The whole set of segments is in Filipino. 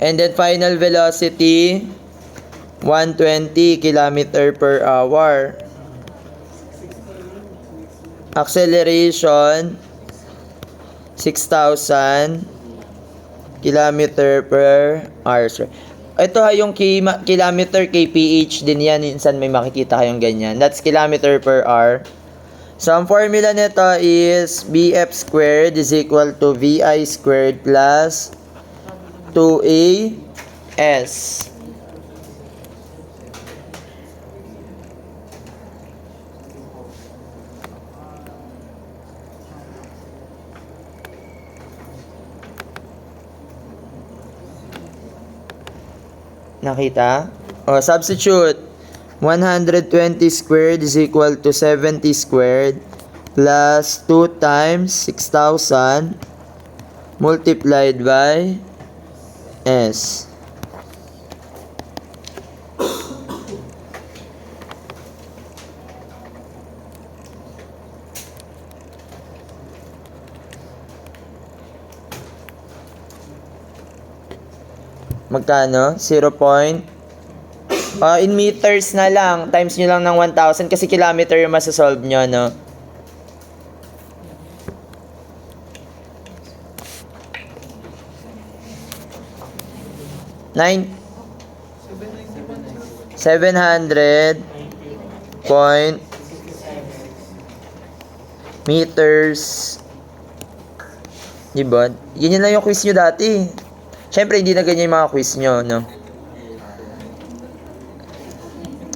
And then final velocity, 120 kilometer per hour. Acceleration, 6,000 kilometer per hour. Ito yung kilometer kph din yan. Minsan may makikita kayong ganyan. That's kilometer per hour. So, ang formula nito is bf squared is equal to vi squared plus 2as. Nakita? O, substitute. 120 squared is equal to 70 squared plus 2 times 6,000 multiplied by S. Magkano? 0. In meters na lang. Times nyo lang ng 1,000 kasi kilometer yung masasolve nyo, no? Nine 700 point meters. Diba? Ganyan lang yung quiz nyo dati. Siyempre, hindi na ganyan yung mga quiz nyo, no?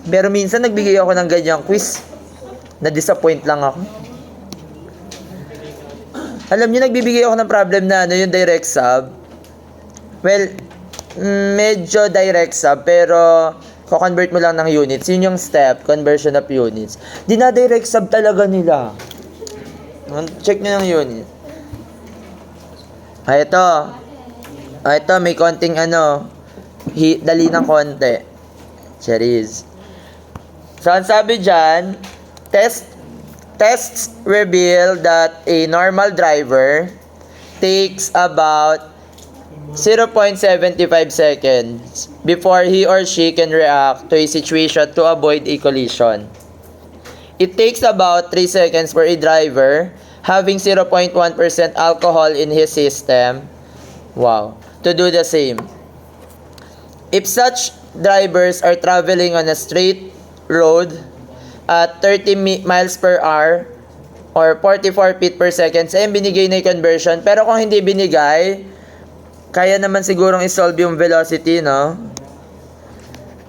Pero minsan, nagbigay ako ng ganyang quiz. Na-disappoint lang ako. Alam nyo, nagbibigay ako ng problem na yung direct sub. Well, medyo direct sub, pero ko-convert mo lang ng units. Yun yung step, conversion of units. Di na direct sub talaga nila. Check nyo ng unit. Ito, may konting dali ng konti. Cherries. So, ang sabi dyan, tests reveal that a normal driver takes about 0.75 seconds before he or she can react to a situation to avoid a collision. It takes about 3 seconds for a driver having 0.1% alcohol in his system, to do the same. If such drivers are traveling on a straight road at 30 miles per hour or 44 feet per second, binigay na yung conversion. Pero kung hindi binigay, kaya naman sigurong isolve yung velocity, no?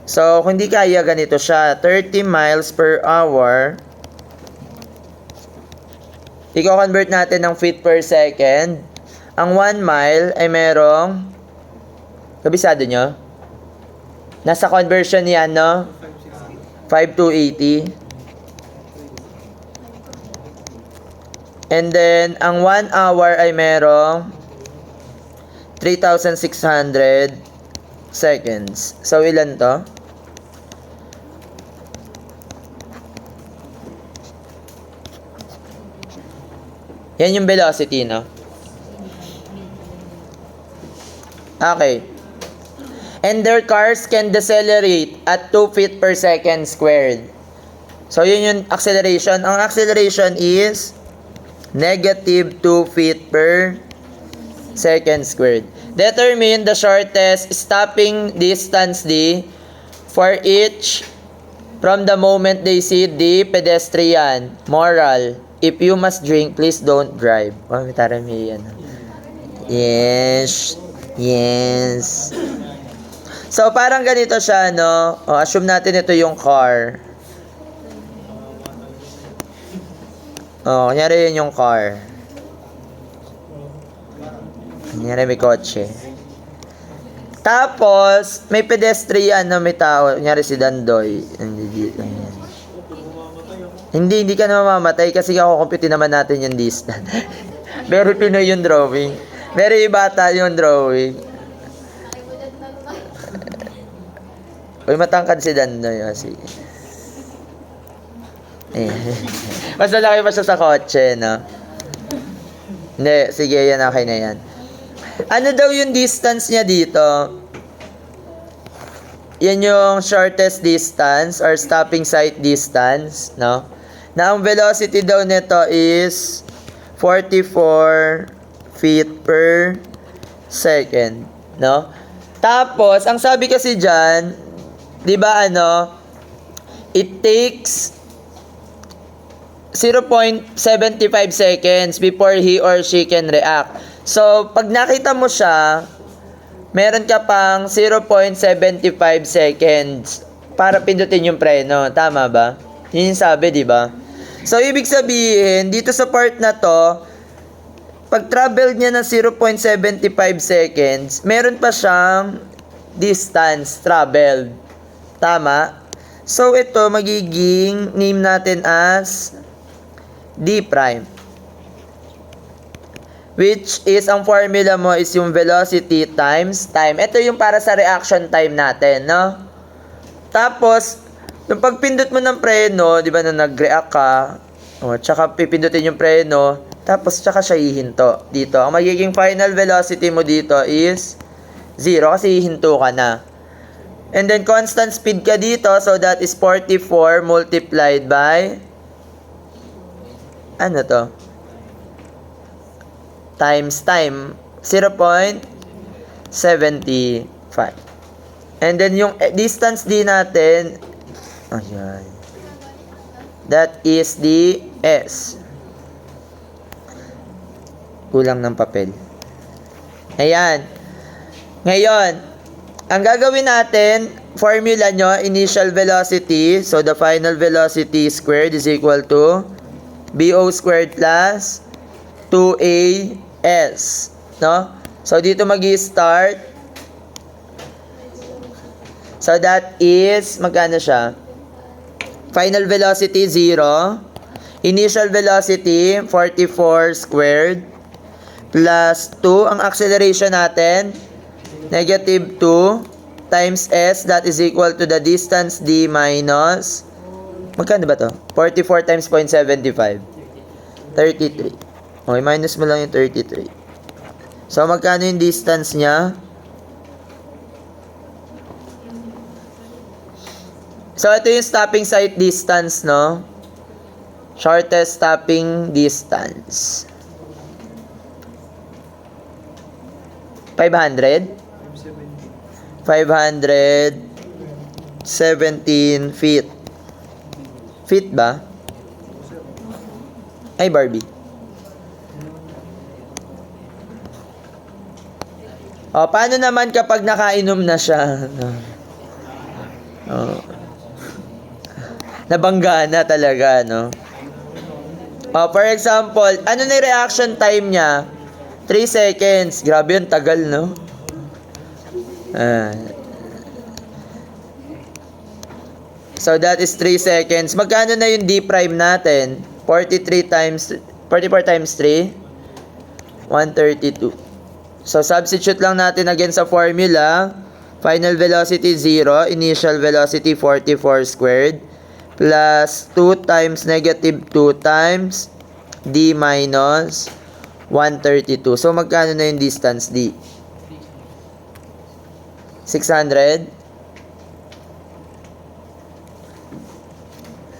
So, kung hindi kaya, ganito siya. 30 miles per hour. I-convert natin ng feet per second. Ang 1 mile ay merong, kabisado nyo? Nasa conversion yan, no? 5,280. And then, ang 1 hour ay merong 3,600 seconds. So, ilan to? Yan yung velocity, no? Okay. And their cars can decelerate at 2 feet per second squared. So, yun yung acceleration. Ang acceleration is negative 2 feet per second squared. Determine the shortest stopping distance D for each from the moment they see the pedestrian. Moral: if you must drink, please don't drive. Oh, may tarami yan. Yes. So, parang ganito siya, no? Assume natin ito yung car. Kunyari yun yung car. Kunyari may kotse. Tapos, may pedestrian na may tao. Kunyari si Dandoy. Hindi ka na mamamatay kasi kakukumputin naman natin yung distance. Very Pinoy yung drawing. Very bata yung drawing. Uy, matangkad si Dandoy. Sige. Mas malaki pa siya sa kotse, no? Hindi, sige, yan, okay na yan. Ano daw yung distance niya dito? yan yung shortest distance or stopping sight distance, no? Na ang velocity daw nito is 44 feet per second, no? Tapos, ang sabi kasi dyan, di ba it takes 0.75 seconds before he or she can react. So, pag nakita mo siya, meron ka pang 0.75 seconds para pindutin yung preno. Tama ba? Yun yung sabi, di ba? So, ibig sabihin, dito sa part na to, pag travel niya ng 0.75 seconds, meron pa siyang distance traveled. Tama? So, ito magiging name natin as D prime. Which is, ang formula mo is yung velocity times time. Ito yung para sa reaction time natin, no? Tapos, yung pagpindot mo ng preno, di ba, na nag-react ka, tsaka pipindutin yung preno, tapos tsaka siya hihinto dito. Ang magiging final velocity mo dito is 0 kasi hihinto ka na. And then, constant speed ka dito, so that is 44 multiplied by, ano to? Times time, 0.75. And then, yung distance din natin, ayan, that is the S. Kulang ng papel. Ayan. Ngayon, ang gagawin natin, formula nyo, initial velocity, so the final velocity squared is equal to BO squared plus 2AS. No? So, dito magi-start. So, that is, magkano siya? Final velocity, 0. Initial velocity, 44 squared. Plus 2. Ang acceleration natin, negative 2 times S, that is equal to the distance D minus, magkano ba to? 44 times 0.75. 33. Okay, minus mo lang yung 33. So, magkano yung distance niya? So, ito yung stopping sight distance, no? Shortest stopping distance. 500? 517 feet. Feet ba? Ay, Barbie. O, paano naman kapag nakainom na siya? O, nabangga na talaga, no? O, for example, ano na yung reaction time niya? 3 seconds. Grabe yung tagal, no? So, that is 3 seconds. Magkano na yung D prime natin? 44 times 3? 132. So, substitute lang natin again sa formula. Final velocity 0. Initial velocity 44 squared. Plus 2 times negative 2 times D minus 132. So, magkano na yung distance D? 600?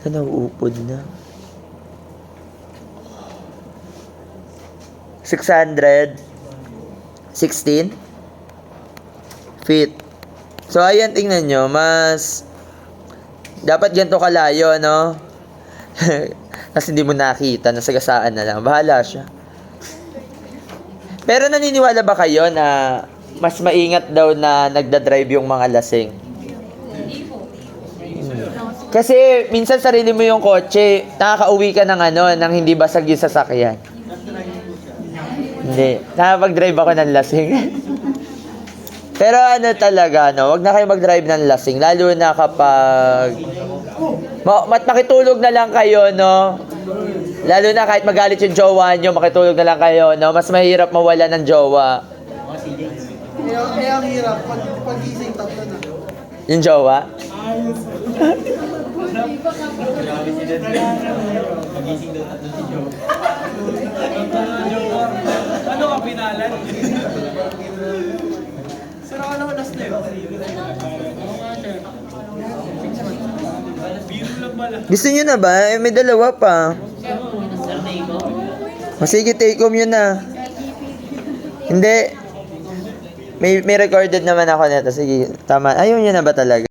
Nauupod na. 616 feet. So, ayan, tingnan nyo. Mas dapat ganito kalayo, no? Kasi hindi mo nakita. Nasagasaan na lang. Bahala siya. Pero naniniwala ba kayo na mas maingat daw na nagdadrive yung mga lasing? Kasi minsan sarili mo yung kotse, nakakauwi ka ng nang hindi basag yung sasakyan. Hindi. Nakapag-drive ako ng lasing. Pero talaga, no? Wag na kayo mag-drive ng lasing. Lalo na kapag makitulog na lang kayo, no? Lalo na kahit magalit yung jowa nyo, makitulog na lang kayo, no? Mas mahirap mawala ng jowa. Kaya ang hirap, pag-gising tatlo na. Yung jowa? Pag-gising daw tatlo si jowa. Ano ka pinalan? Sira ka naman last na yun. Gusto nyo na ba? Eh, may dalawa pa. O sige, take home yun na. Hindi. May recorded naman ako nito. Sige, tama. Ayun yun na ba talaga?